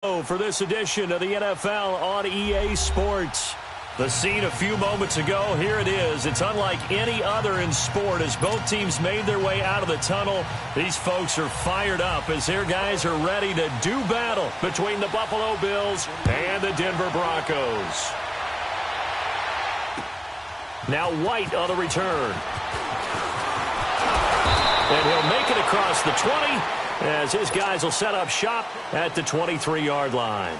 For this edition of the NFL on EA Sports. The scene a few moments ago, here it is. It's unlike any other in sport as both teams made their way out of the tunnel. These folks are fired up as their guys are ready to do battle between the Buffalo Bills and the Denver Broncos. Now White on the return. And he'll make it across the 20 as his guys will set up shop at the 23-yard line.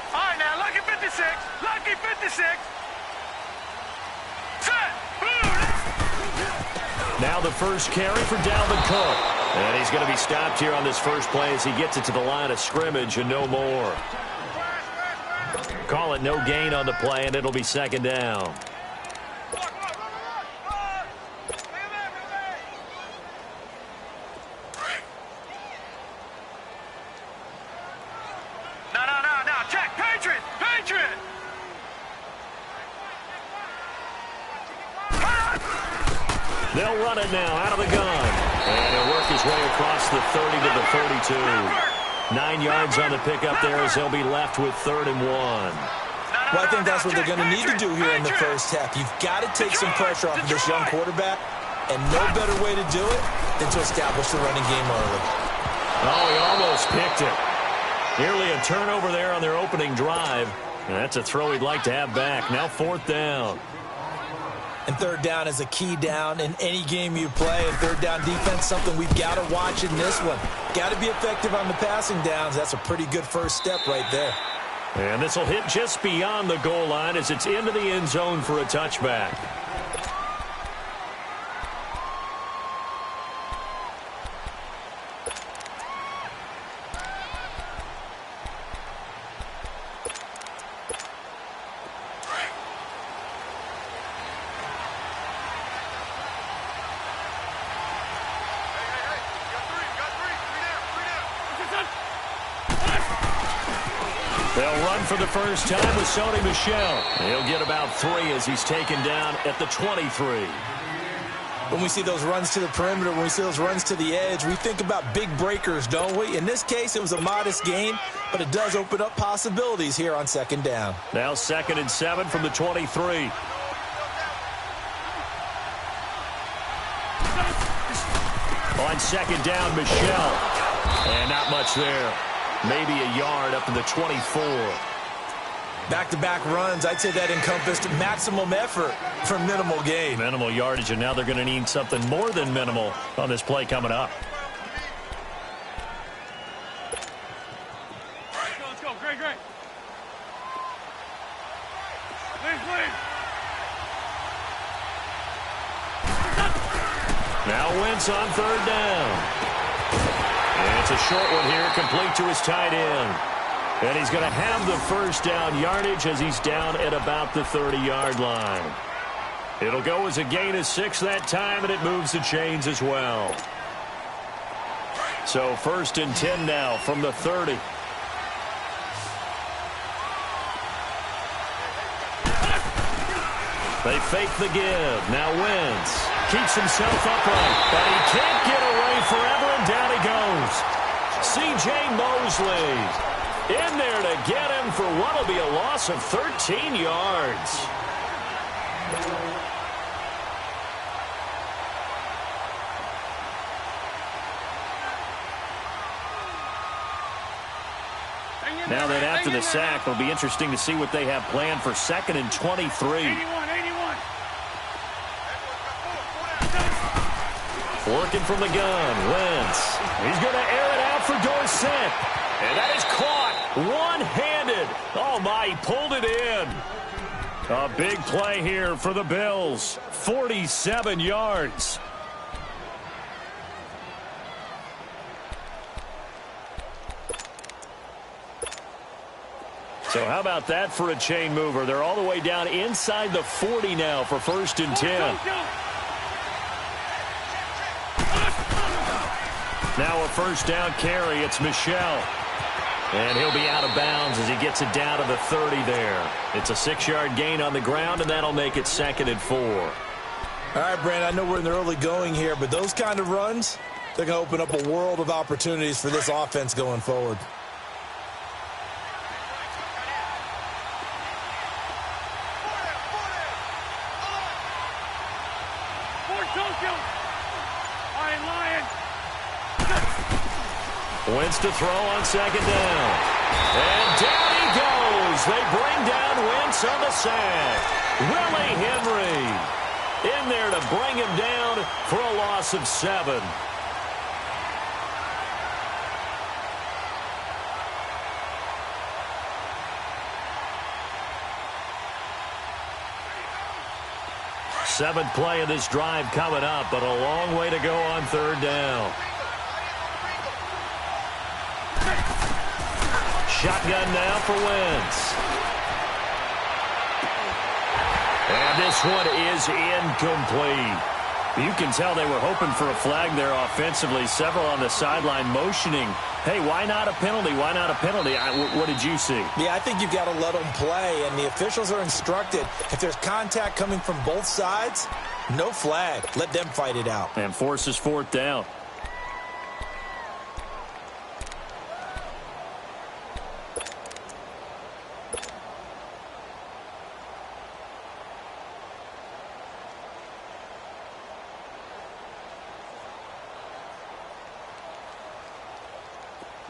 All right, now, lucky 56. Lucky 56. Set. Now the first carry for Dalvin Cook. And he's going to be stopped here on this first play as he gets it to the line of scrimmage and no more. Call it no gain on the play, and it'll be second down. They'll run it now out of the gun. And he'll work his way across the 30 to the 32. 9 yards on the pickup there as they'll be left with 3rd and 1. Well, I think that's what they're going to need to do here in the first half. You've got to take some pressure off of this young quarterback, and no better way to do it than to establish the running game early. Oh, he almost picked it. Nearly a turnover there on their opening drive. And that's a throw he'd like to have back. Now 4th down. And 3rd down is a key down in any game you play. And 3rd down defense, something we've got to watch in this one. Got to be effective on the passing downs. That's a pretty good first step right there. And this will hit just beyond the goal line as it's into the end zone for a touchback. They'll run for the first time with Sony Michel. He'll get about 3 as he's taken down at the 23. When we see those runs to the perimeter, when we see those runs to the edge, we think about big breakers, don't we? In this case, it was a modest gain, but it does open up possibilities here on 2nd down. Now 2nd and 7 from the 23. On 2nd down, Michel. And not much there. Maybe a yard up to the 24. Back-to-back runs, I'd say that encompassed maximum effort for minimal gain. Minimal yardage, and now they're going to need something more than minimal on this play coming up. Let's go. Great. Please. Now Wentz on 3rd down. And it's a short one here, complete to his tight end. And he's going to have the first down yardage as he's down at about the 30-yard line. It'll go as a gain of 6 that time, and it moves the chains as well. So 1st and 10 now from the 30. They fake the give. Now Wentz keeps himself upright, but he can't get away forever, and down he goes. C.J. Mosley in there to get him for what will be a loss of 13 yards. Now that after the sack, it'll be interesting to see what they have planned for 2nd and 23. Working from the gun, Wentz. He's going to air it out for Dorsett. And that is caught one-handed. Oh, my, he pulled it in. A big play here for the Bills. 47 yards. So how about that for a chain mover? They're all the way down inside the 40 now for 1st and 10. Now a first down carry. It's Michel. And he'll be out of bounds as he gets it down to the 30 there. It's a 6-yard gain on the ground, and that'll make it 2nd and 4. All right, Brandon, I know we're in the early going here, but those kind of runs, They're going to open up a world of opportunities for this offense going forward. Wentz to throw on second down. And down he goes. They bring down Wentz on the sack. Willie Henry in there to bring him down for a loss of 7. Seventh play of this drive coming up, but a long way to go on third down. Shotgun now for Wentz. And this one is incomplete. You can tell they were hoping for a flag there offensively. Several on the sideline motioning, hey, why not a penalty? Why not a penalty? What did you see? Yeah, I think you've got to let them play, and the officials are instructed. If there's contact coming from both sides, no flag. Let them fight it out. And forces fourth down.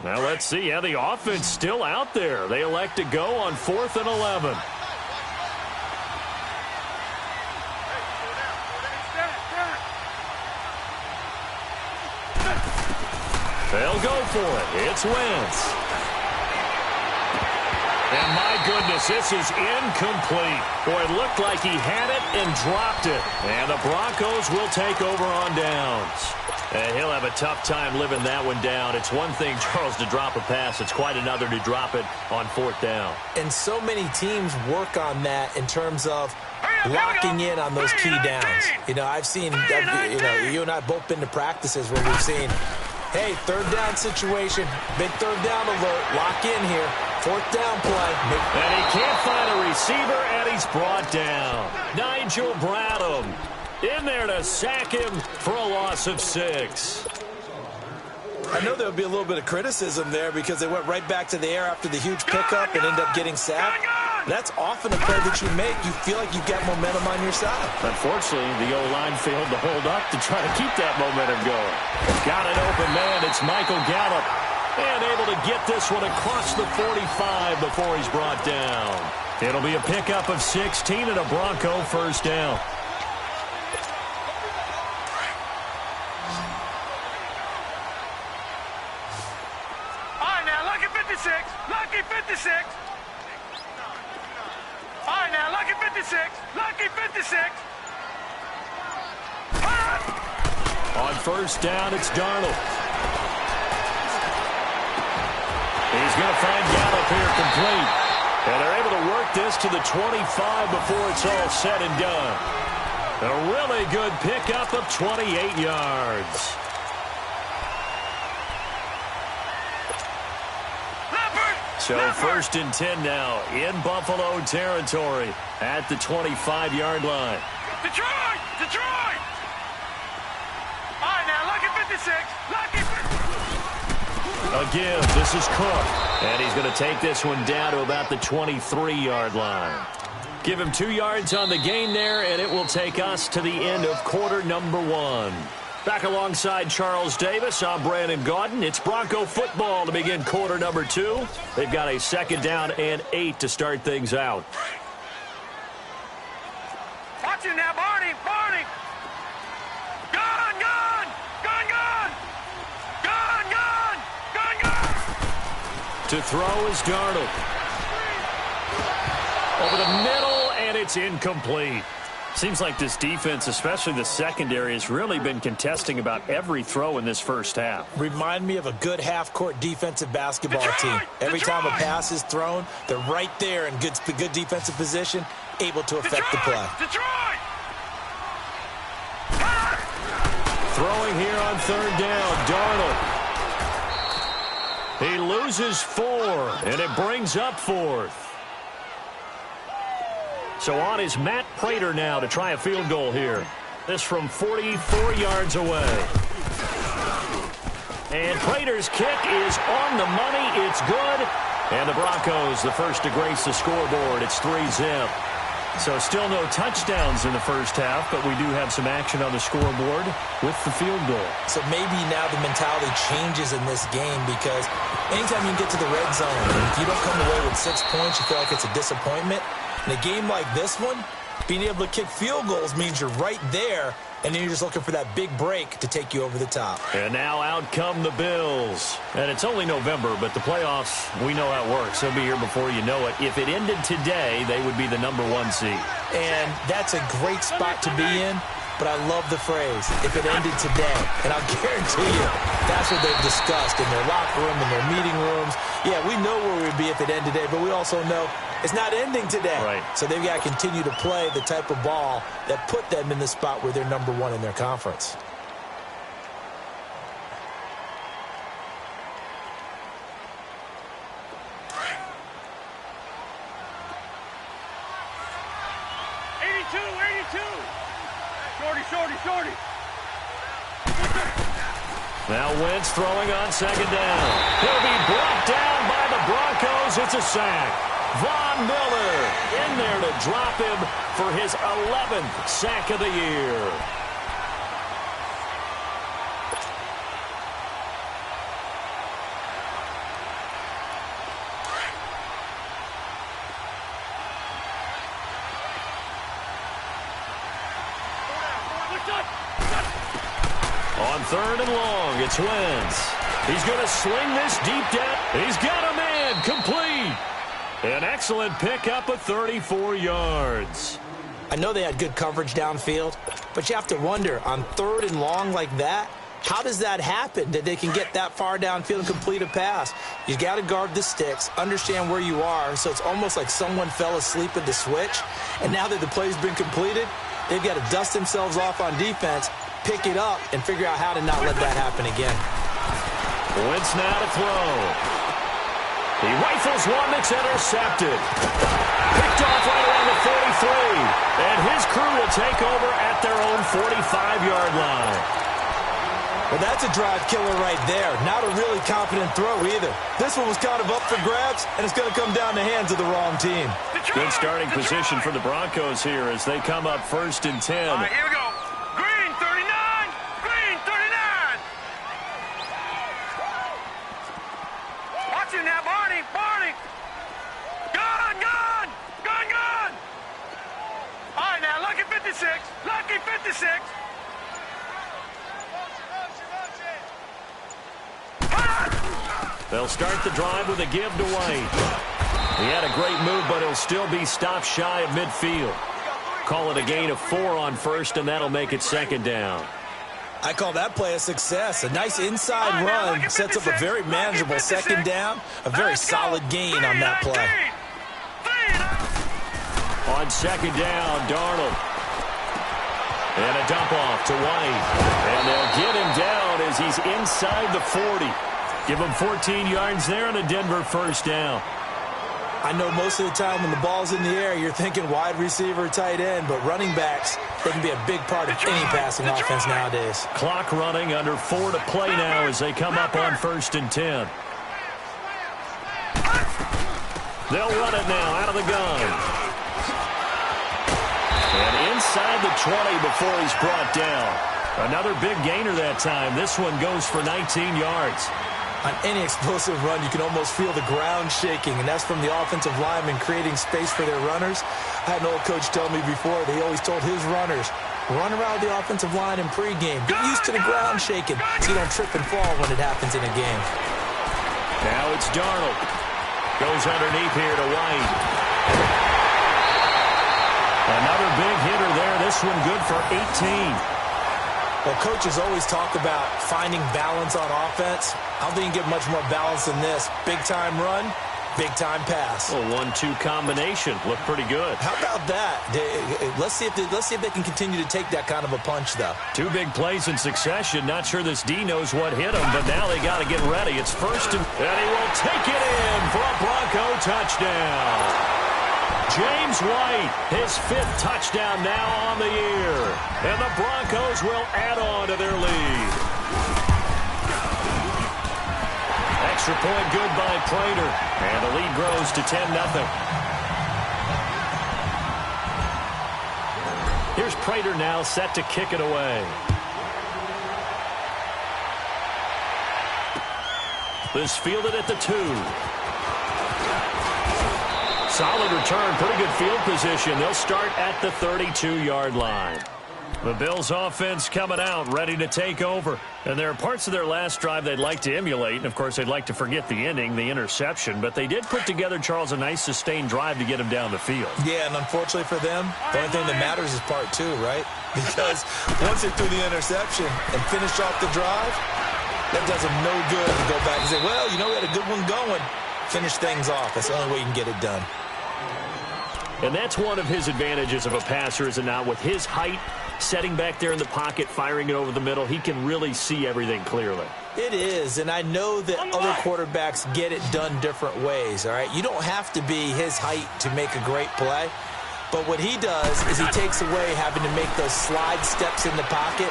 Now let's see how the offense still out there. They elect to go on 4th and 11. They'll go for it. It's Wentz. And my goodness, this is incomplete. Boy, it looked like he had it and dropped it. And the Broncos will take over on downs. And he'll have a tough time living that one down. It's one thing, Charles, to drop a pass. It's quite another to drop it on 4th down. And so many teams work on that in terms of locking in on those key downs. You know, I've seen, you and I have both been to practices where we've seen, hey, third down situation, big third down alert, lock in here, 4th down play. And he can't find a receiver, and he's brought down. Nigel Bradham in there to sack him for a loss of 6. I know there would be a little bit of criticism there because they went right back to the air after the huge pickup and ended up getting sacked. That's often a play that you make. You feel like you've got momentum on your side. Unfortunately, the O-line failed to hold up to try to keep that momentum going. Got an open man. It's Michael Gallup. And able to get this one across the 45 before he's brought down. It'll be a pickup of 16 and a Bronco first down. Lucky 56. All right, now, lucky 56. Lucky 56. On first down, it's Darnold. He's going to find Gallup here complete. And they're able to work this to the 25 before it's all said and done. A really good pickup of 28 yards. So first and 10 now in Buffalo territory at the 25-yard line. Detroit! Detroit! All right, now, lucky 56. Lucky 56. Again, this is Cook. And he's going to take this one down to about the 23-yard line. Give him 2 yards on the gain there, and it will take us to the end of quarter number 1. Back alongside Charles Davis, I'm Brandon Gaudin. It's Bronco football to begin quarter number 2. They've got a second down and 8 to start things out. Watch him now, Barney! Barney! Gone! Gone! Gone! Gone! Gone! Gone! Gone! Gone! To throw is Darnold. Over the middle, and it's incomplete. Seems like this defense, especially the secondary, has really been contesting about every throw in this first half. Remind me of a good half-court defensive basketball team. Every time a pass is thrown, they're right there in good defensive position, able to affect the play. Detroit! Throwing here on third down, Darnold. He loses 4, and it brings up 4th. So on is Matt Prater now to try a field goal here. This from 44 yards away. And Prater's kick is on the money. It's good. And the Broncos, the first to grace the scoreboard. It's 3-zip. So still no touchdowns in the first half, but we do have some action on the scoreboard with the field goal. So maybe now the mentality changes in this game because anytime you get to the red zone, if you don't come away with 6 points, you feel like it's a disappointment. In a game like this one, being able to kick field goals means you're right there, and then you're just looking for that big break to take you over the top. And now out come the Bills. And it's only November, but the playoffs, we know how it works. They'll be here before you know it. If it ended today, they would be the #1 seed. And that's a great spot to be in, but I love the phrase, if it ended today. And I'll guarantee you, that's what they've discussed in their locker room, in their meeting rooms. Yeah, we know where we'd be if it ended today, but we also know it's not ending today. Right. So they've got to continue to play the type of ball that put them in the spot where they're #1 in their conference. Shorty. Now Wentz throwing on second down. He'll be brought down by the Broncos. It's a sack. Von Miller in there to drop him for his 11th sack of the year. On third and long, it's Wentz. He's going to swing this deep down. He's got a man complete. An excellent pickup of 34 yards. I know they had good coverage downfield, but you have to wonder, on third and long like that, how does that happen that they can get that far downfield and complete a pass? You got to guard the sticks, understand where you are, so it's almost like someone fell asleep at the switch, and now that the play's been completed, they've got to dust themselves off on defense, pick it up, and figure out how to not let that happen again. Wentz now to throw. He rifles one that's intercepted. Picked off right around the 43. And his crew will take over at their own 45-yard line. Well, that's a drive killer right there. Not a really confident throw either. This one was kind of up for grabs, and it's going to come down the hands of the wrong team. Good starting position for the Broncos here as they come up 1st and 10. All right, here we go. Green 39. Green 39. Watch it now, Barney. Gun. All right, now, lucky 56. Lucky 56. They'll start the drive with a give to White. He had a great move, but he'll still be stopped shy of midfield. Call it a gain of 4 on first, and that'll make it 2nd down. I call that play a success. A nice inside run sets up a very manageable 2nd down. A very solid gain on that play. On 2nd down, Darnold. And a dump off to White. And they'll get him down as he's inside the 40. Give him 14 yards there and a Denver 1st down. I know most of the time when the ball's in the air, you're thinking wide receiver, tight end, but running backs, they can be a big part of any passing offense nowadays. Clock running, under 4 to play now as they come up on 1st and 10. They'll run it now out of the gun. And inside the 20 before he's brought down. Another big gainer that time. This one goes for 19 yards. On any explosive run, you can almost feel the ground shaking, and that's from the offensive linemen creating space for their runners. I had an old coach tell me before, he always told his runners, run around the offensive line in pregame. Get used to the ground shaking so you don't trip and fall when it happens in a game. Now it's Darnold. Goes underneath here to White. Another big hitter there. This one good for 18. Well, coaches always talk about finding balance on offense. I don't think you can get much more balance than this. Big-time run, big-time pass. A 1-2 combination. Looked pretty good. How about that? Let's see if they can continue to take that kind of a punch, though. 2 big plays in succession. Not sure this D knows what hit him, but now they got to get ready. It's 1st and he will take it in for a Bronco touchdown. James White, his 5th touchdown now on the year. And the Broncos will add on to their lead. extra point good by Prater. And the lead grows to 10-0. Here's Prater now set to kick it away. This fielded at the 2. Solid return, pretty good field position. They'll start at the 32-yard line. The Bills offense coming out, ready to take over. And there are parts of their last drive they'd like to emulate. And, of course, they'd like to forget the ending, the interception. But they did put together, Charles, a nice sustained drive to get him down the field. Yeah, and unfortunately for them, the only thing that matters is part 2, right? Because once they threw the interception and finished off the drive, that does them no good to go back and say, well, you know, we had a good one going. Finish things off. That's the only way you can get it done. And that's one of his advantages of a passer, is it not? With his height, setting back there in the pocket, firing it over the middle, he can really see everything clearly. It is, and I know that other quarterbacks get it done different ways, all right? You don't have to be his height to make a great play, but what he does is he takes away having to make those slide steps in the pocket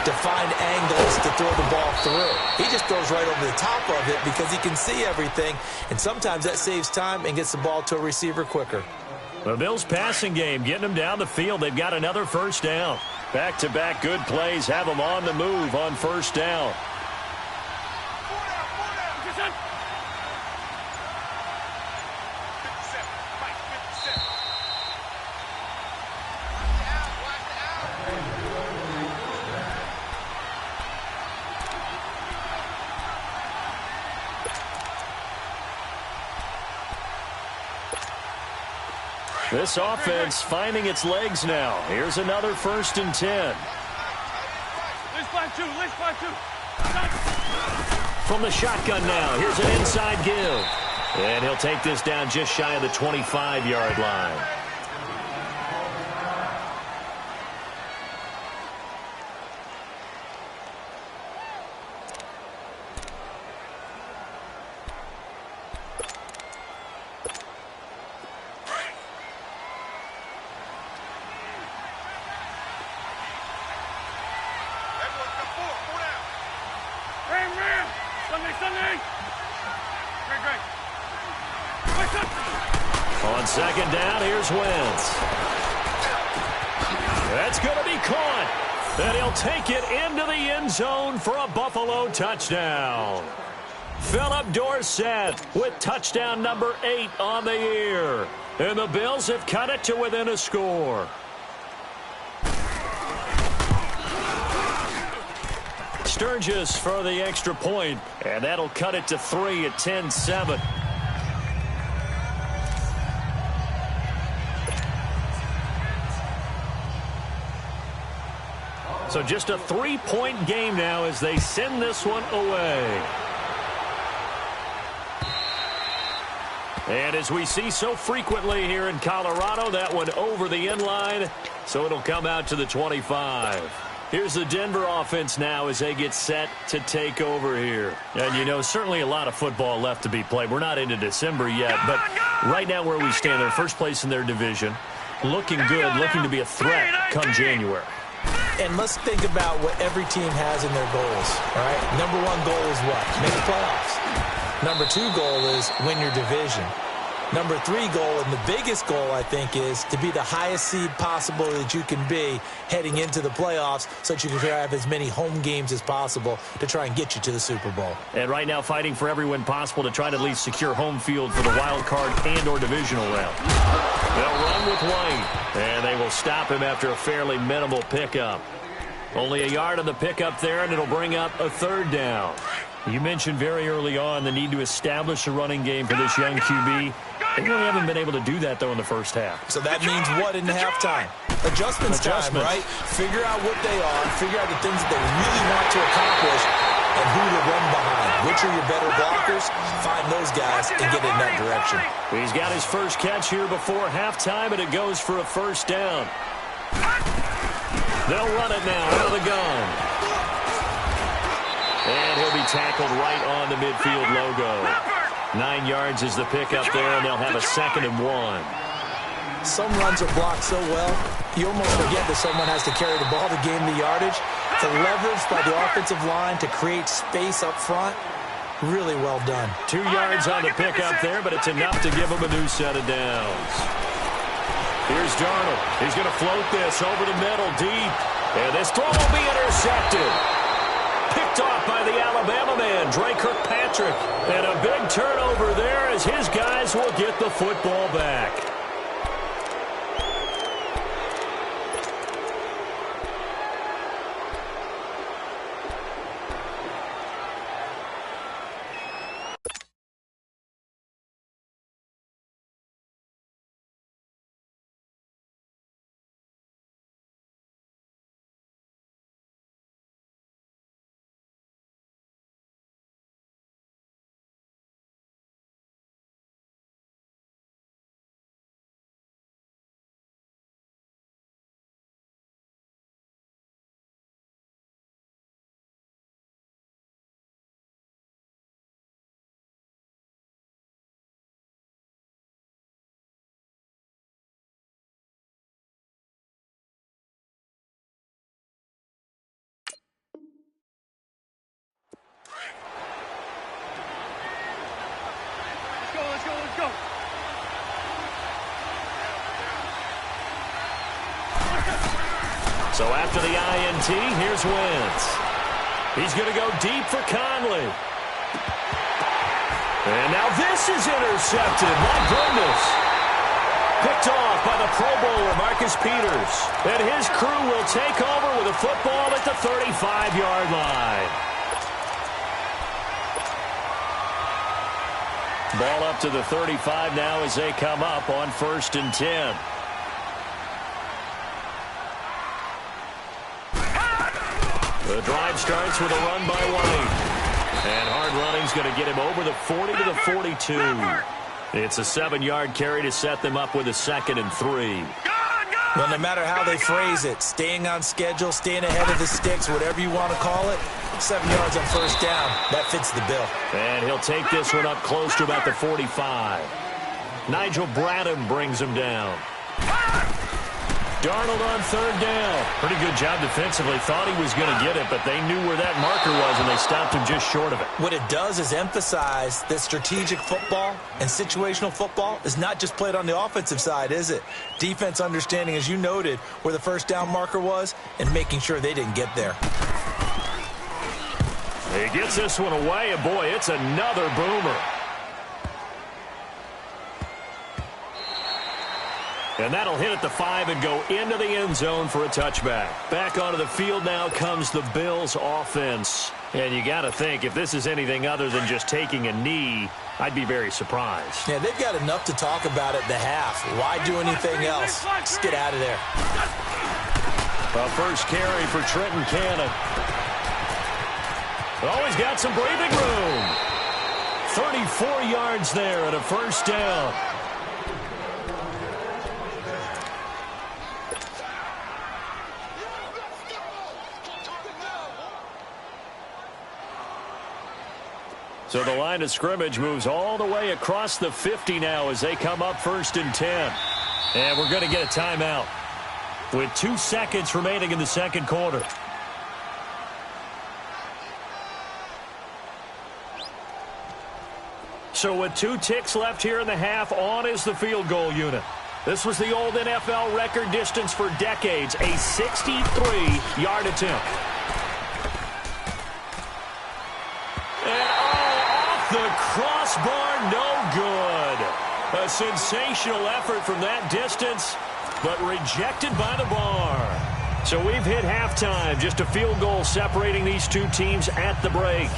to find angles to throw the ball through. He just throws right over the top of it because he can see everything, and sometimes that saves time and gets the ball to a receiver quicker. The Bills passing game, getting them down the field. They've got another first down. Back-to-back good plays have them on the move on first down. This offense finding its legs now. Here's another 1st and 10. From the shotgun now, here's an inside give. And he'll take this down just shy of the 25-yard line. On second down, here's Wentz. That's going to be caught. And he'll take it into the end zone for a Buffalo touchdown. Philip Dorsett with touchdown number 8 on the year. And the Bills have cut it to within a score. Sturgis for the extra point, and that'll cut it to 3 at 10-7. So just a 3-point game now as they send this one away. And as we see so frequently here in Colorado, that one over the end line, so it'll come out to the 25. Here's the Denver offense now as they get set to take over here. And, you know, certainly a lot of football left to be played. We're not into December yet, but right now where we stand, they're first place in their division, looking good, looking to be a threat come January. And let's think about what every team has in their goals, all right? Number 1 goal is what? Make the playoffs. Number 2 goal is win your division. Number 3 goal, and the biggest goal, I think, is to be the highest seed possible that you can be heading into the playoffs so that you can have as many home games as possible to try and get you to the Super Bowl. And right now fighting for every win possible to try to at least secure home field for the wild card and or divisional round. They'll run with White, and they will stop him after a fairly minimal pickup. Only a yard on the pickup there, and it'll bring up a 3rd down. You mentioned very early on the need to establish a running game for this young QB. They really haven't been able to do that, though, in the first half. So that means what in halftime? Adjustments time, right? Figure out what they are, figure out the things that they really want to accomplish, and who to run behind. Which are your better blockers? Find those guys and get in that direction. He's got his first catch here before halftime, and it goes for a 1st down. They'll run it now out of the gun. And he'll be tackled right on the midfield logo. 9 yards is the pickup there, and they'll have a 2nd and 1. Some runs are blocked so well, you almost forget that someone has to carry the ball to gain the yardage. The leverage by the offensive line to create space up front, Really well done. 2 yards on the pickup there, but it's enough to give him a new set of downs. Here's Darnold. He's going to float this over the middle deep. And this throw will be intercepted. Picked off by the Alabama man, Dre Kirkpatrick. And a big turnover there as his guys will get the football back. Let's go. So after the INT, here's Wentz. He's going to go deep for Conley. And now this is intercepted. My goodness. Picked off by the Pro Bowler, Marcus Peters. And his crew will take over with a football at the 35-yard line. Ball up to the 35 now as they come up on 1st and 10. The drive starts with a run by White. And hard running's going to get him over the 40 to the 42. It's a 7-yard carry to set them up with a 2nd and 3. Well, no matter how they phrase it, staying on schedule, staying ahead of the sticks, whatever you want to call it, 7 yards on 1st down, that fits the bill. And he'll take this one up close to about the 45. Nigel Bradham brings him down. Darnold on 3rd down. Pretty good job defensively. Thought he was going to get it, but they knew where that marker was, and they stopped him just short of it. What it does is emphasize that strategic football and situational football is not just played on the offensive side, is it? Defense understanding, as you noted, where the 1st down marker was and making sure they didn't get there. He gets this one away, and boy, it's another boomer. And that'll hit at the 5 and go into the end zone for a touchback. Back onto the field now comes the Bills offense. And you got to think, if this is anything other than just taking a knee, I'd be very surprised. Yeah, they've got enough to talk about at the half. Why do anything else? Just get out of there. A first carry for Trenton Cannon. Always got some breathing room. 34 yards there at a 1st down. So the line of scrimmage moves all the way across the 50 now as they come up 1st and 10. And we're going to get a timeout with 2 seconds remaining in the 2nd quarter. So with 2 ticks left here in the half, on is the field goal unit. This was the old NFL record distance for decades, a 63-yard attempt. The crossbar, no good. A sensational effort from that distance, but rejected by the bar. So we've hit halftime, just a field goal separating these 2 teams at the break.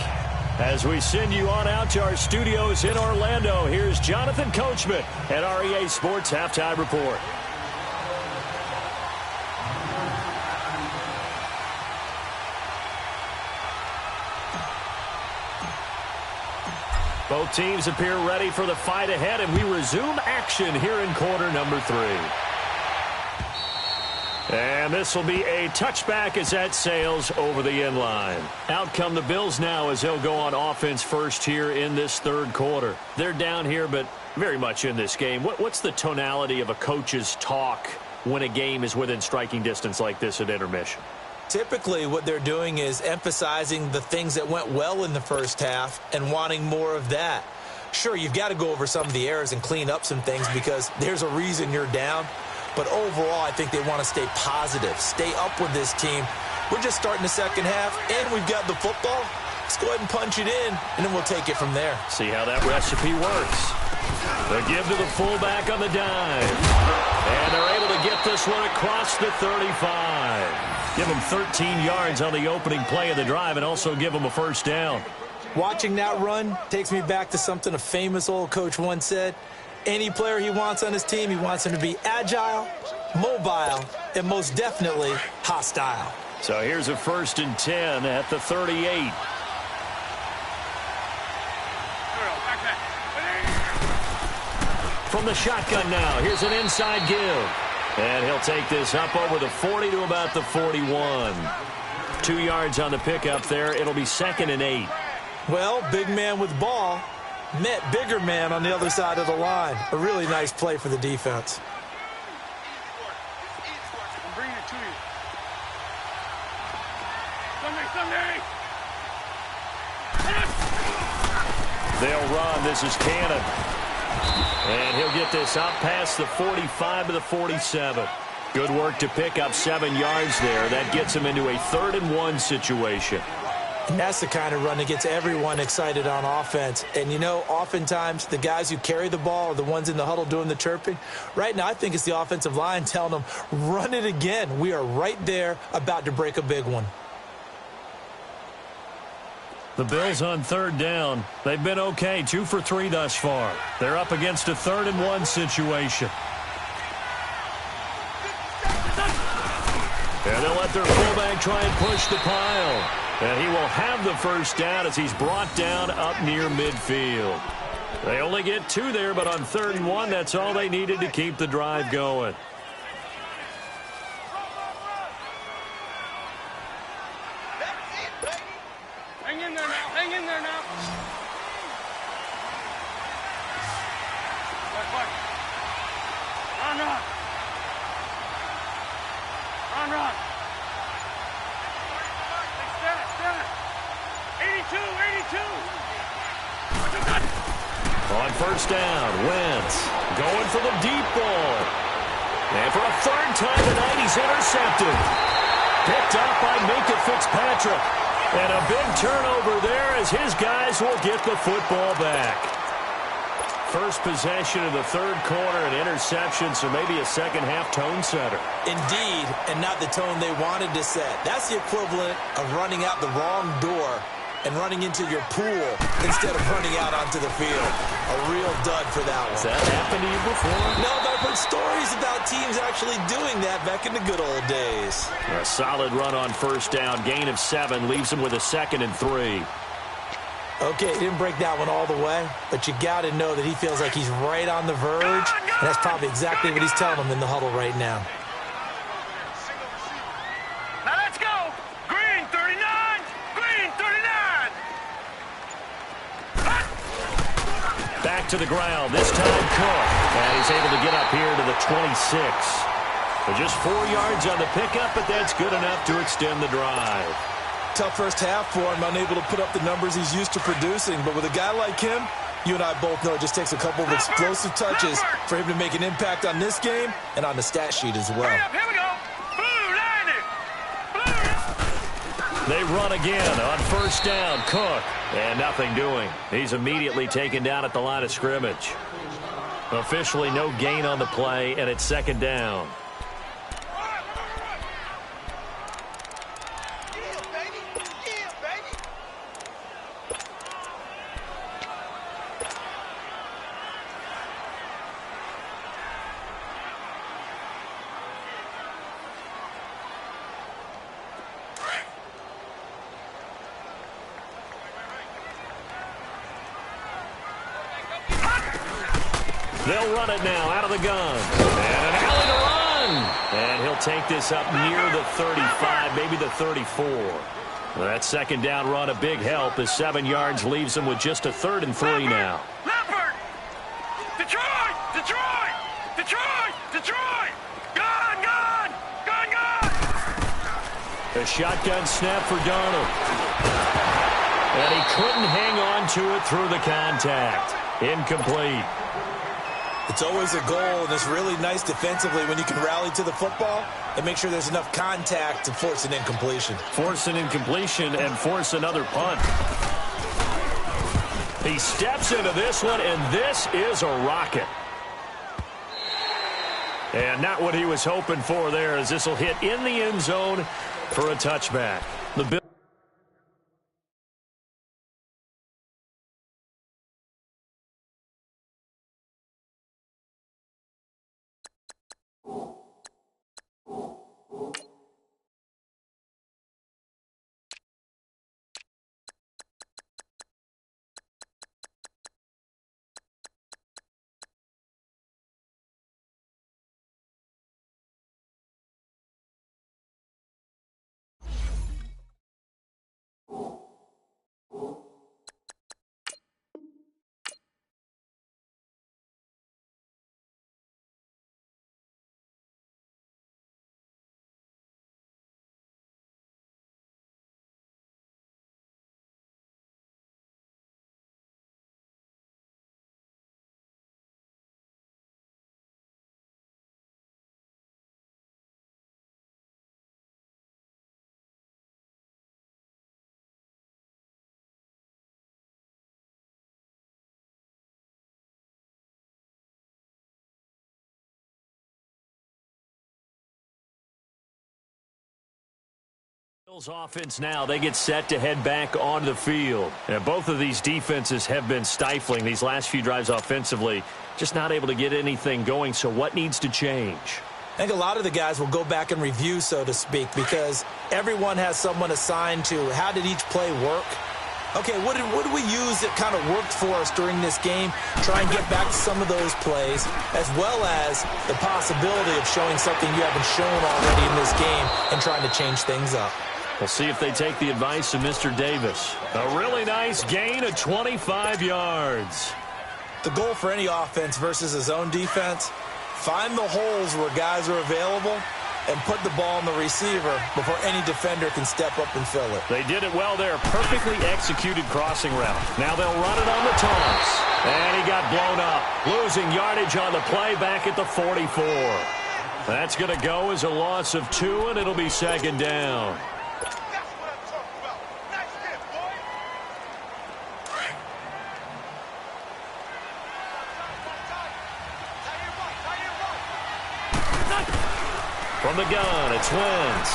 As we send you on out to our studios in Orlando, here's Jonathan Coachman at REA Sports Halftime Report. Both teams appear ready for the fight ahead, and we resume action here in quarter number 3. And this will be a touchback as that sails over the end line. Out come the Bills now as they'll go on offense first here in this 3rd quarter. They're down here, but very much in this game. What's the tonality of a coach's talk when a game is within striking distance like this at intermission? Typically, what they're doing is emphasizing the things that went well in the first half and wanting more of that. Sure, you've got to go over some of the errors and clean up some things because there's a reason you're down. But overall, I think they want to stay positive, stay up with this team. We're just starting the second half, and we've got the football. Let's go ahead and punch it in, and then we'll take it from there. See how that recipe works. The give to the fullback on the dive. And they're able to get this one across the 35. Give them 13 yards on the opening play of the drive and also give them a first down. Watching that run takes me back to something a famous old coach once said. Any player he wants on his team, he wants him to be agile, mobile, and most definitely hostile. So here's a 1st and 10 at the 38. From the shotgun now, here's an inside give. And he'll take this up over the 40 to about the 41. 2 yards on the pickup there. It'll be 2nd and 8. Well, big man with ball met bigger man on the other side of the line. A really nice play for the defense. I'm bringing it to you. Sunday. They'll run. This is Cannon. And he'll get this out past the 45 to the 47. Good work to pick up 7 yards there. That gets him into a 3rd and 1 situation. And that's the kind of run that gets everyone excited on offense. And, you know, oftentimes the guys who carry the ball are the ones in the huddle doing the chirping. Right now, I think it's the offensive line telling them, run it again. We are right there about to break a big one. The Bills on 3rd down. They've been okay, 2 for 3 thus far. They're up against a 3rd and 1 situation. And they'll let their fullback try and push the pile. And he will have the first down as he's brought down up near midfield. They only get 2 there, but on 3rd and 1, that's all they needed to keep the drive going. Hang in there now. Hang in there now. What? Run. Run. 82. On 1st down, Wentz going for the deep ball. And for a 3rd time tonight, he's intercepted. Picked up by Minka Fitzpatrick. And a big turnover there as his guys will get the football back. First possession of the 3rd quarter, an interception, so maybe a second-half tone setter. Indeed, and not the tone they wanted to set. That's the equivalent of running out the wrong door and running into your pool instead of running out onto the field. A real dud for that one. Has that happened to you before? No, but I've heard stories about teams actually doing that back in the good old days. A solid run on 1st down. Gain of 7 leaves him with a 2nd and 3. Okay, he didn't break that one all the way, but you got to know that he feels like he's right on the verge, and that's probably exactly what he's telling them in the huddle right now. Now let's go. Green 39. Back to the ground. This time Cook. And he's able to get up here to the 26. So just 4 yards on the pickup, but that's good enough to extend the drive. Tough first half for him, unable to put up the numbers he's used to producing. But with a guy like him, you and I both know it just takes a couple of explosive touches for him to make an impact on this game and on the stat sheet as well. Here we go. Blue line it. They run again on 1st down. Cook. And nothing doing. He's immediately taken down at the line of scrimmage. Officially no gain on the play, and it's 2nd down. They'll run it now out of the gun. And an alley to run. And he'll take this up near the 35, maybe the 34. That 2nd down run, a big help as 7 yards leaves him with just a 3rd and 3 now. Leopard! Detroit! A shotgun snap for Darnold. And he couldn't hang on to it through the contact. Incomplete. It's always a goal, and it's really nice defensively when you can rally to the football and make sure there's enough contact to force an incompletion. Force an incompletion and force another punt. He steps into this one, and this is a rocket. And not what he was hoping for there, as this will hit in the end zone for a touchback. The Bills. Offense now, they get set to head back onto the field. And both of these defenses have been stifling these last few drives offensively, just not able to get anything going. So what needs to change? I think a lot of the guys will go back and review, so to speak, because everyone has someone assigned to how did each play work. Okay, what did we use that kind of worked for us during this game? Try and get back to some of those plays, as well as the possibility of showing something you haven't shown already in this game and trying to change things up. We'll see if they take the advice of Mr. Davis. A really nice gain of 25 yards. The goal for any offense versus a zone defense, find the holes where guys are available and put the ball on the receiver before any defender can step up and fill it. They did it well there. Perfectly executed crossing route. Now they'll run it on the toss. And he got blown up. Losing yardage on the play back at the 44. That's going to go as a loss of 2, and it'll be second down. From the gun, it's Wentz.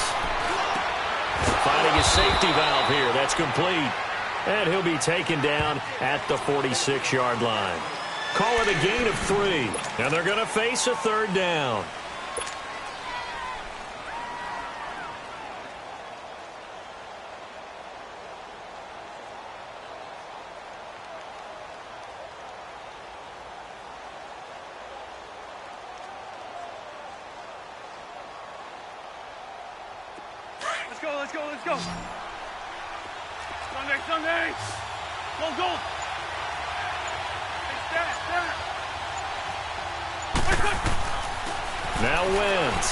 Finding a safety valve here. That's complete. And he'll be taken down at the 46-yard line. Call it a gain of 3. And they're going to face a third down. Let's go. Sunday. Go. Hey, stand. Now Wentz.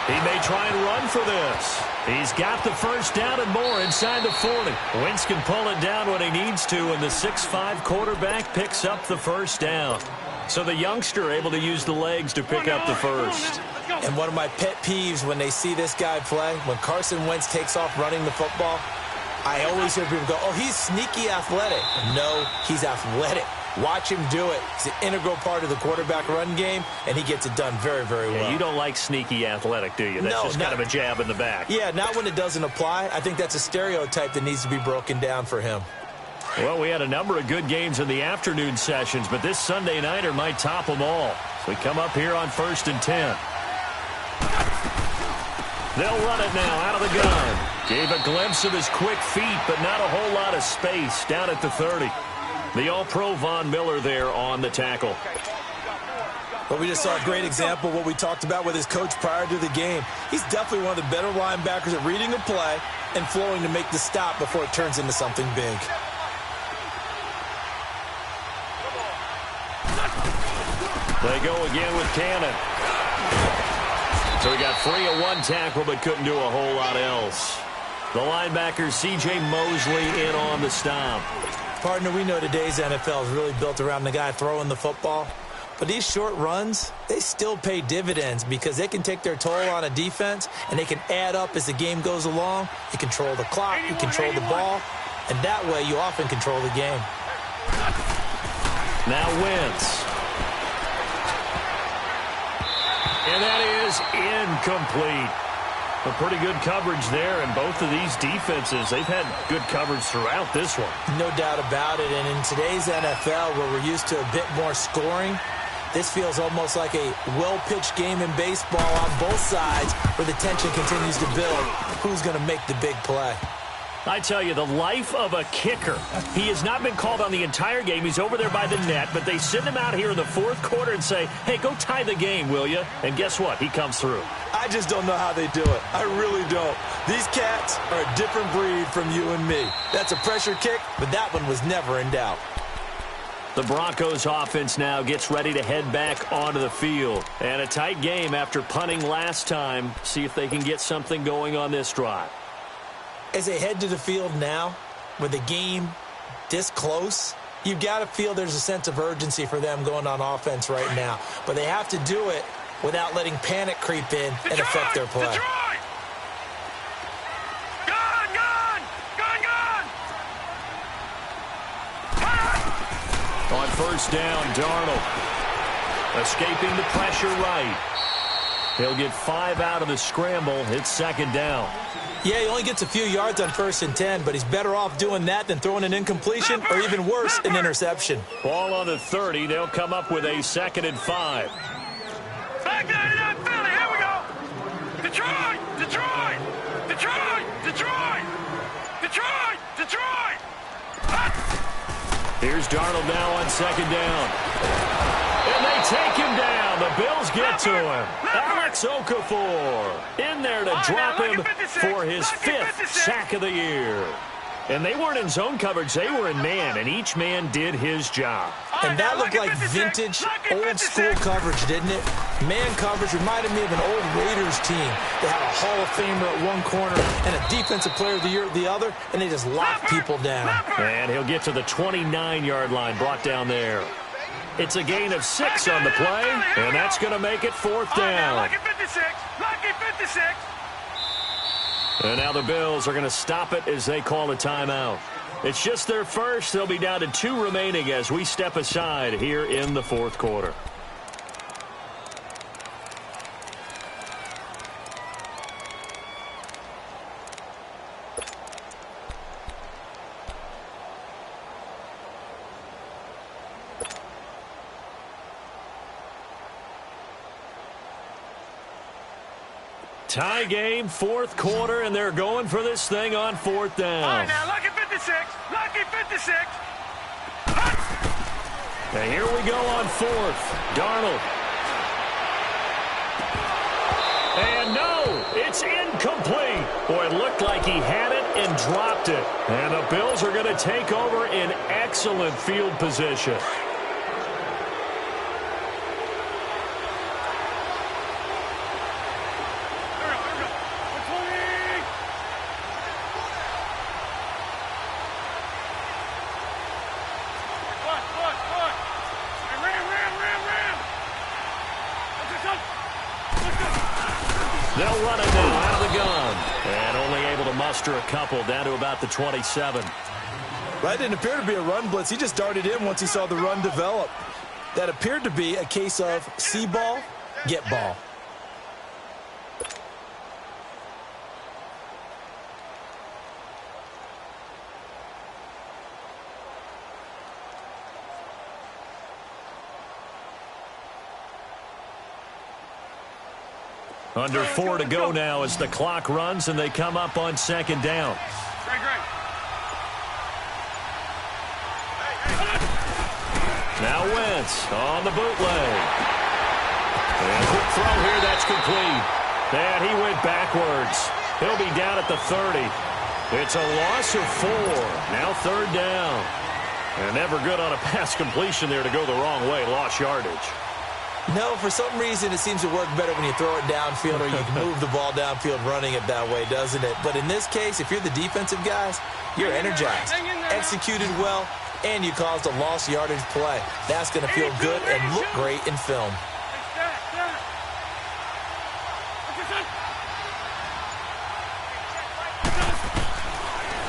He may try and run for this. He's got the first down and more inside the 40. Wentz can pull it down when he needs to, and the 6'5" quarterback picks up the first down. So the youngster able to use the legs to pick up the first. And one of my pet peeves when they see this guy play, when Carson Wentz takes off running the football, I always hear people go, oh, he's sneaky athletic. No, he's athletic. Watch him do it. He's an integral part of the quarterback run game, and he gets it done very, very well. Yeah, you don't like sneaky athletic, do you? That's just kind of a jab in the back. Yeah, not when it doesn't apply. I think that's a stereotype that needs to be broken down for him. Well, we had a number of good games in the afternoon sessions, but this Sunday nighter might top them all. So we come up here on 1st and 10. They'll run it now out of the gun. Gave a glimpse of his quick feet, but not a whole lot of space down at the 30. The All-Pro Von Miller there on the tackle. But we just saw a great example of what we talked about with his coach prior to the game. He's definitely one of the better linebackers at reading a play and flowing to make the stop before it turns into something big. They go again with Cannon. So he got free of one tackle but couldn't do a whole lot else. The linebacker, C.J. Mosley, in on the stop. Partner, we know today's NFL is really built around the guy throwing the football. But these short runs, they still pay dividends because they can take their toll on a defense and they can add up as the game goes along. You control the clock, you control the ball, and that way you often control the game. Now Wentz. And that is incomplete. A pretty good coverage there, and both of these defenses, they've had good coverage throughout this one. No doubt about it, and in today's NFL where we're used to a bit more scoring, this feels almost like a well-pitched game in baseball on both sides where the tension continues to build. Who's going to make the big play? I tell you, the life of a kicker. He has not been called on the entire game. He's over there by the net, but they send him out here in the fourth quarter and say, hey, go tie the game, will you? And guess what? He comes through. I just don't know how they do it. I really don't. These cats are a different breed from you and me. That's a pressure kick, but that one was never in doubt. The Broncos offense now gets ready to head back onto the field. And a tight game after punting last time. See if they can get something going on this drive. As they head to the field now, with the game this close, you've got to feel there's a sense of urgency for them going on offense right now. But they have to do it without letting panic creep in and affect their play. On first down, Darnold escaping the pressure right. He'll get 5 out of the scramble. It's second down. Yeah, he only gets a few yards on 1st and 10, but he's better off doing that than throwing an incompletion or even worse, an interception. Ball on the 30. They'll come up with a 2nd and 5. Back to Philly. Here we go. Detroit, Detroit, Detroit, Detroit, Detroit, Detroit. Here's Darnold now on 2nd down. And they take him down. The Bills get to him. Alex Okafor in there to drop him for his 5th sack of the year. And they weren't in zone coverage. They were in man, and each man did his job. And that looked like vintage, old-school coverage, didn't it? Man coverage reminded me of an old Raiders team. They had a Hall of Famer at one corner and a Defensive Player of the Year at the other, and they just locked people down. And he'll get to the 29-yard line, brought down there. It's a gain of 6 on the play, and that's going to make it 4th down. Lucky 56, lucky 56. And now the Bills are going to stop it as they call a timeout. It's just their first. They'll be down to 2 remaining as we step aside here in the 4th quarter. Tie game, 4th quarter, and they're going for this thing on 4th down. All right, now, lucky 56, lucky 56. And here we go on 4th. Darnold. And no, it's incomplete. Boy, it looked like he had it and dropped it. And the Bills are going to take over in excellent field position. They'll run it now out of the gun. And only able to muster a couple down to about the 27. That didn't appear to be a run blitz. He just darted in once he saw the run develop. That appeared to be a case of see ball, get ball. Under 4 to go now as the clock runs and they come up on 2nd down. Great. Now Wentz on the bootleg. And a quick throw here, that's complete. And he went backwards. He'll be down at the 30. It's a loss of 4. Now 3rd down. And never good on a pass completion there to go the wrong way. Lost yardage. No, for some reason it seems to work better when you throw it downfield or you can move the ball downfield running it that way, doesn't it? But in this case, if you're the defensive guys, you're energized, executed well, and you caused a lost yardage play. That's going to feel good and look great in film.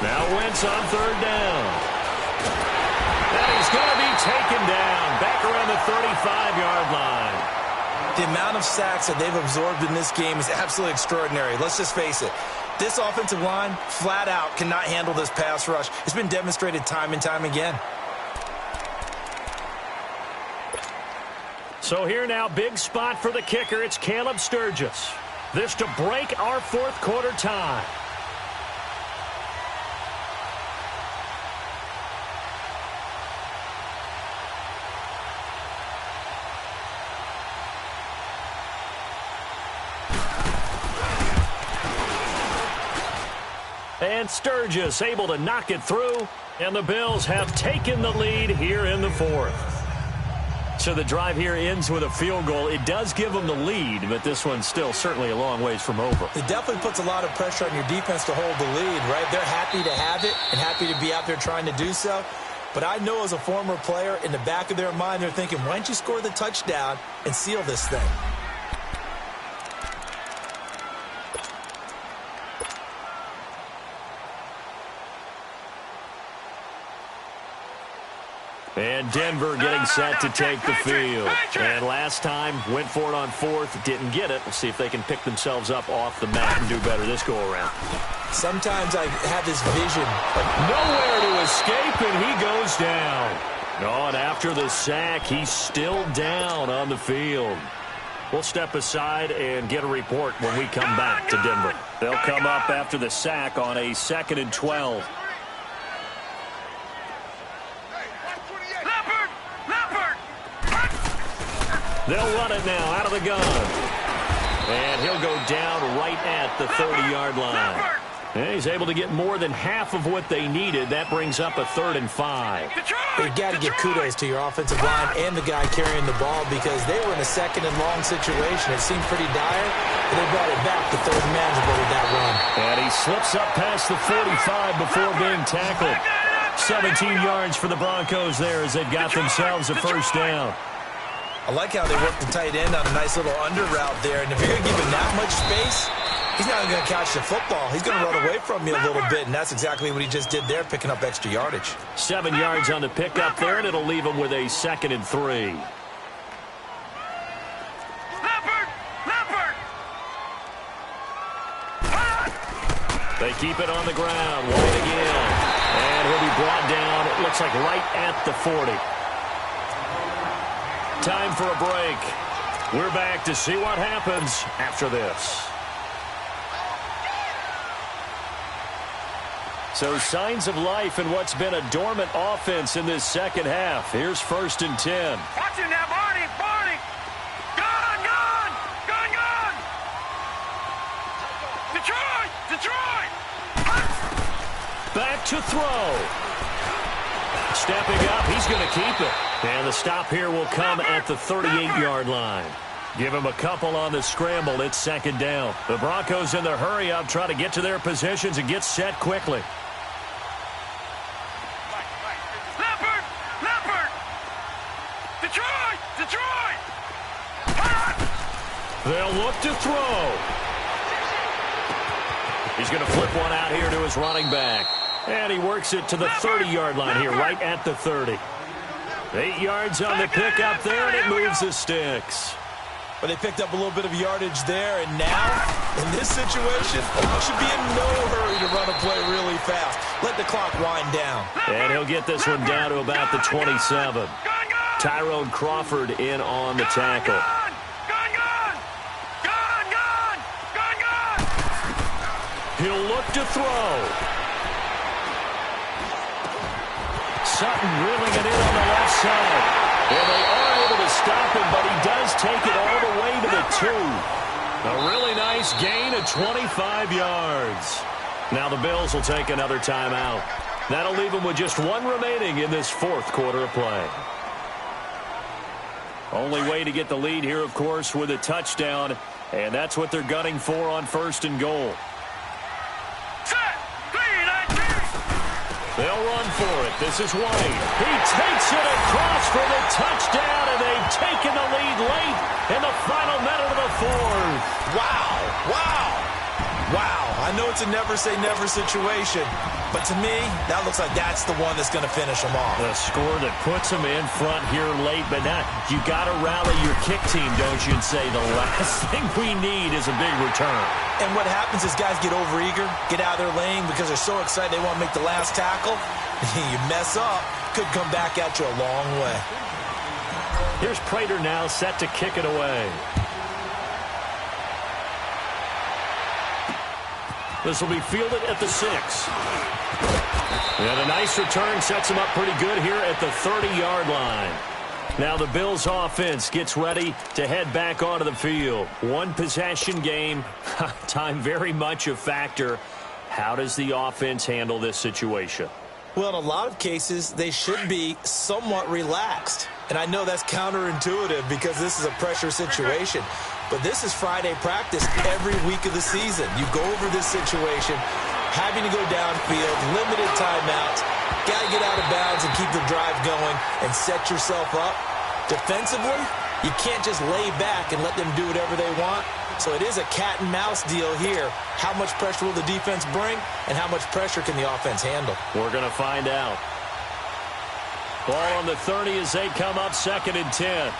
Now Wentz on third down. And he's going to be taken down back around the 35-yard line. The amount of sacks that they've absorbed in this game is absolutely extraordinary. Let's just face it. This offensive line, flat out, cannot handle this pass rush. It's been demonstrated time and time again. So here now, big spot for the kicker. It's Caleb Sturgis. This to break our fourth quarter tie. And Sturgis able to knock it through, and the Bills have taken the lead here in the fourth. So the drive here ends with a field goal. It does give them the lead, but this one's still certainly a long ways from over. It definitely puts a lot of pressure on your defense to hold the lead, right? They're happy to have it and happy to be out there trying to do so. But I know as a former player, in the back of their mind, they're thinking, why don't you score the touchdown and seal this thing? And Denver getting set to take the field. And last time, went for it on fourth, didn't get it. We'll see if they can pick themselves up off the mat and do better this go-around. Sometimes I have this vision. Nowhere to escape, and he goes down. Oh, and after the sack, he's still down on the field. We'll step aside and get a report when we come back to Denver. They'll come up after the sack on a 2nd and 12. They'll run it now out of the gun. And he'll go down right at the 30-yard line. And he's able to get more than half of what they needed. That brings up a 3rd and 5. You've got to give kudos to your offensive line and the guy carrying the ball because they were in a 2nd and long situation. It seemed pretty dire, but they brought it back to 3rd and manageable with that run. And he slips up past the 45 before being tackled. 17 yards for the Broncos there as they've got themselves a first down. I like how they work the tight end on a nice little under route there. And if you're going to give him that much space, he's not going to catch the football. He's going to run away from you a little bit, and that's exactly what he just did there, picking up extra yardage. 7 yards on the pickup there, and it'll leave him with a 2nd and 3. They keep it on the ground. Wide again. And he'll be brought down, it looks like right at the 40. Time for a break. We're back to see what happens after this. So signs of life in what's been a dormant offense in this second half. Here's 1st and 10. Watch it now, Barney. Barney. Gone, gone. Gone, gone. Detroit. Detroit. Back to throw. Stepping up, he's going to keep it. And the stop here will come at the 38-yard line. Give him a couple on the scramble. It's 2nd down. The Broncos in the hurry-up try to get to their positions and get set quickly. Leopard. Leopard. Detroit. Detroit. They'll look to throw. He's going to flip one out here to his running back. And he works it to the 30-yard line here, right at the 30. 8 yards on the pickup there, and it moves the sticks. But they picked up a little bit of yardage there, and now, in this situation, you should be in no hurry to run a play really fast. Let the clock wind down. And he'll get this one down to about the 27. Tyrone Crawford in on the tackle. He'll look to throw. Sutton reeling it in on the left side. And they are able to stop him, but he does take it all the way to the 2. A really nice gain of 25 yards. Now the Bills will take another timeout. That'll leave them with just 1 remaining in this fourth quarter of play. Only way to get the lead here, of course, with a touchdown, and that's what they're gunning for on 1st and goal. They'll run for it. This is White. He takes it across for the touchdown, and they've taken the lead late in the final minute of the 4th. Wow. Wow. Wow. I know it's a never-say-never situation, but to me, that looks like that's the one that's going to finish them off. The score that puts them in front here late, but now you got to rally your kick team, don't you, and say the last thing we need is a big return. And what happens is guys get overeager, get out of their lane because they're so excited they want to make the last tackle. You mess up, could come back at you a long way. Here's Prater now set to kick it away. This will be fielded at the 6. And a nice return sets him up pretty good here at the 30-yard line. Now the Bills offense gets ready to head back onto the field. One possession game. Time very much a factor. How does the offense handle this situation? Well, in a lot of cases, they should be somewhat relaxed. And I know that's counterintuitive because this is a pressure situation. But this is Friday practice every week of the season. You go over this situation, having to go downfield, limited timeouts, got to get out of bounds and keep the drive going and set yourself up. Defensively, you can't just lay back and let them do whatever they want. So it is a cat and mouse deal here. How much pressure will the defense bring and how much pressure can the offense handle? We're going to find out. Ball on the 30 as they come up 2nd and 10.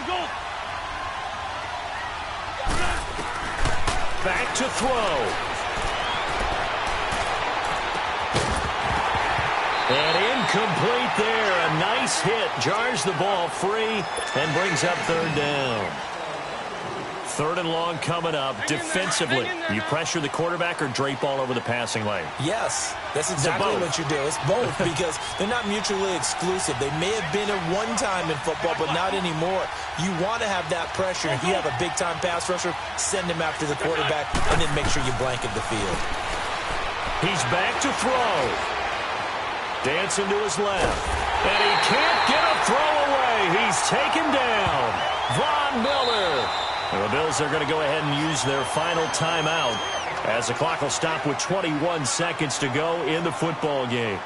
Go. Back to throw. And incomplete there. A nice hit. Jars the ball free and brings up 3rd down. 3rd and long coming up. Defensively, you pressure the quarterback or drape all over the passing lane? Yes, that's exactly what you do. It's both because they're not mutually exclusive. They may have been at one time in football, but not anymore. You want to have that pressure. If you have a big-time pass rusher, send him after the quarterback, and then make sure you blanket the field. He's back to throw. Dancing to his left. And he can't get a throw away. He's taken down. Von Miller. And the Bills are going to go ahead and use their final timeout as the clock will stop with 21 seconds to go in the football game.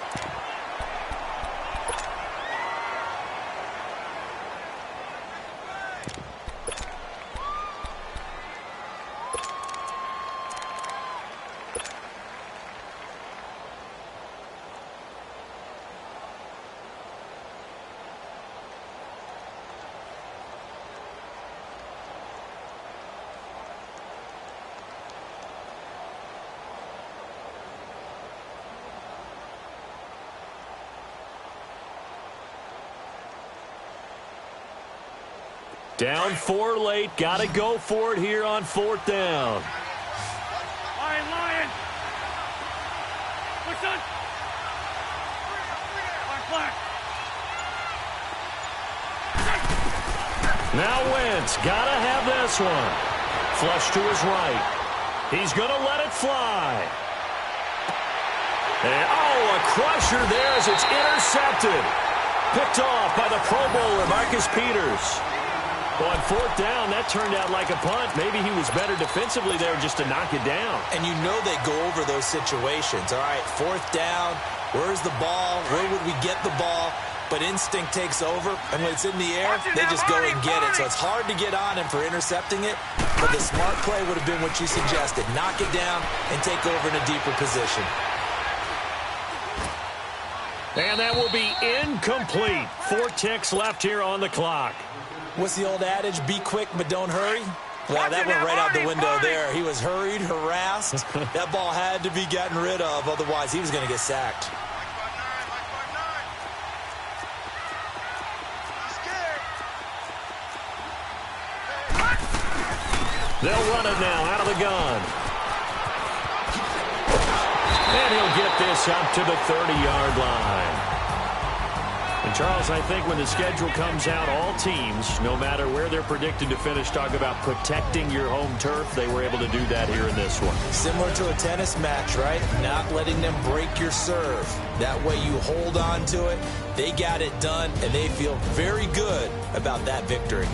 Down 4 late. Got to go for it here on 4th down. Lion. Push on. Black. Now Wentz. Got to have this one. Flush to his right. He's going to let it fly. And, a crusher there as it's intercepted. Picked off by the Pro Bowler, Marcus Peters. On 4th down, that turned out like a punt. Maybe he was better defensively there just to knock it down. And you know they go over those situations. All right, 4th down, where's the ball? Where would we get the ball? But instinct takes over, and when it's in the air, they just go and get it. So it's hard to get on him for intercepting it, but the smart play would have been what you suggested. Knock it down and take over in a deeper position. And that will be incomplete. 4 ticks left here on the clock. What's the old adage? Be quick, but don't hurry. Well, that went right out the window there. He was hurried, harassed. That ball had to be gotten rid of. Otherwise, he was going to get sacked. They'll run it now out of the gun. And he'll get this up to the 30-yard line. And, Charles, I think when the schedule comes out, all teams, no matter where they're predicted to finish, talk about protecting your home turf. They were able to do that here in this one. Similar to a tennis match, right? Not letting them break your serve. That way you hold on to it. They got it done, and they feel very good about that victory.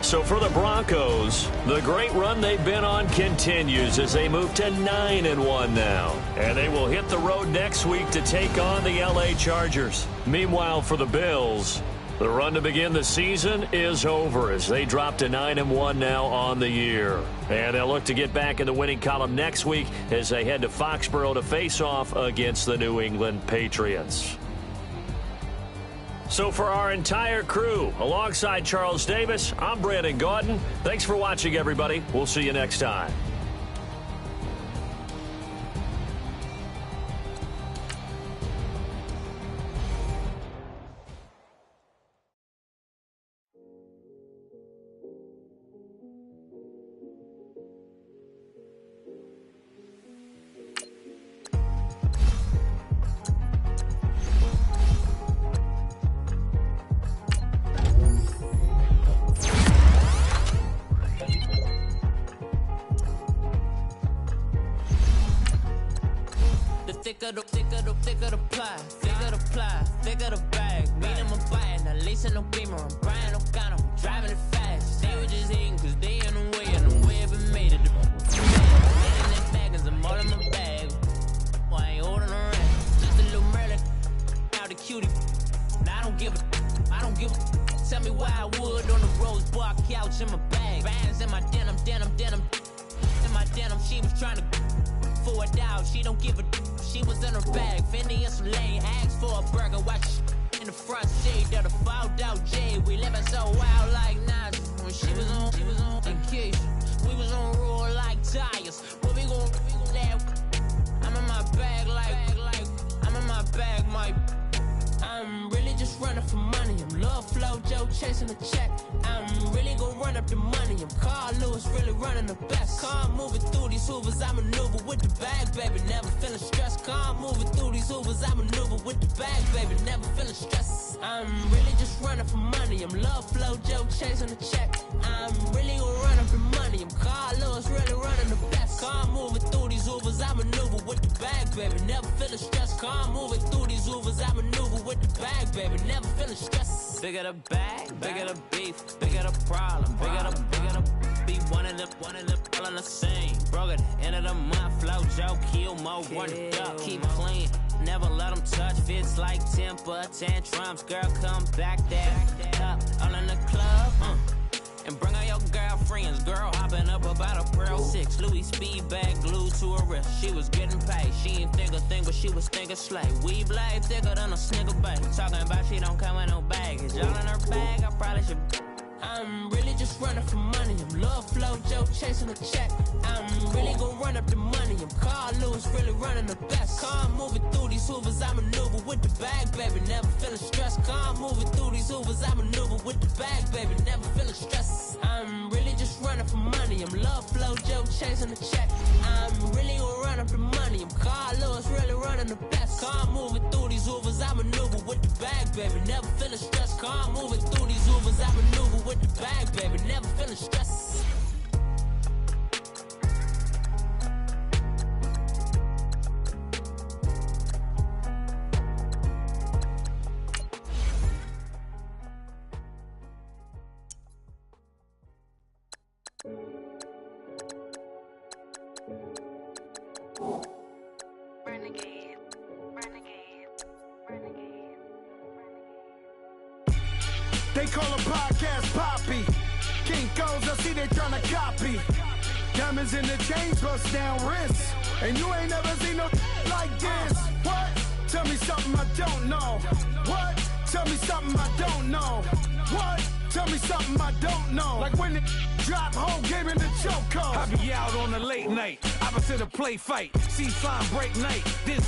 So for the Broncos, the great run they've been on continues as they move to 9-1 now. And they will hit the road next week to take on the LA Chargers. Meanwhile, for the Bills, the run to begin the season is over as they drop to 9-1 now on the year. And they'll look to get back in the winning column next week as they head to Foxborough to face off against the New England Patriots. So for our entire crew, alongside Charles Davis, I'm Brandon Gaudin. Thanks for watching, everybody. We'll see you next time. Thicker the pie, thicker the bag. Meet him a bite, now listen no beamer. I'm Brian O'Connor, driving it fast. They were just hating cause they in the way, and the way have been made it. Getting that bag and some all in my bag. Why I ain't holding around? Just a little Merlin, out the cutie. Now I don't give a. Tell me why I would on the rose bar couch in my bag. Bands in my denim. In my denim, she was trying to for it out. She don't give a. She was in her bag, Fendi and some lane, asked for a burger, watch in the front seat of the fouled out J. We living so wild like Nas. When she was on vacation, we was on roll like tires. What we gon' I'm in my bag like I'm in my bag, my. I'm really just running for money. I'm Love Flow Joe chasing the check. I'm really gon' run up the money. I'm Carl Lewis, really running the best. Car moving through these hoovers, I maneuver with the bag, baby. Never feeling stressed. Car moving through these hoovers, I maneuver with the bag, baby. Never feeling stressed. I'm really just running for money. I'm Love Flow Joe chasing the check. I'm really gon' run up the money. I'm Carl Lewis, really running the best. Car moving through these hoovers, I maneuver with the bag, baby. Never feeling stressed. Car moving through these hoovers, I maneuver with the bag, baby. Never feeling stressed. Bigger the bag, bigger the beef, bigger the problem, bigger the be one of the all in the same. Broke at the end of the month, flow Joe, kill mo, run it up, keep clean. Never let them touch, fits like temper tantrums. Girl, come back that up, all in the club, and bring all your girlfriends. Girl hopping up about a Pearl 6 Louis speed bag glued to her wrist. She was getting paid, she ain't think a thing, but she was thinking slay. We blade thicker than a snicker bag. Talking about she don't come with no baggage. All in her bag, I probably should. I'm really just running for money. I'm Love Flow Joe chasing the check. I'm really gon' run up the money. I'm Carl Lewis, really running the best. Car moving through these hoovers, I maneuver with the bag, baby. Never feeling stressed. Car moving through these hoovers, I maneuver with the bag, baby. Never feeling stressed. I'm really just running for money. I'm Love Flow Joe chasing the check. I'm really gon' run up the money. I'm Carl Lewis, really running the best. Car moving through these hoovers, I maneuver with the bag, baby. Never feeling stressed. Car moving through these hoovers, I maneuver with the bag, baby. Never feeling stressed. They call a podcast Poppy. Kinkos, I see they tryna copy. Diamonds in the chains, bust down wrists. And you ain't never seen no like this. What? Tell me something I don't know. What? Tell me something I don't know. What? Tell me something I don't know. Like when the drop home, gave in the chokehold. I be out on a late night, opposite a play fight. See fine break night. This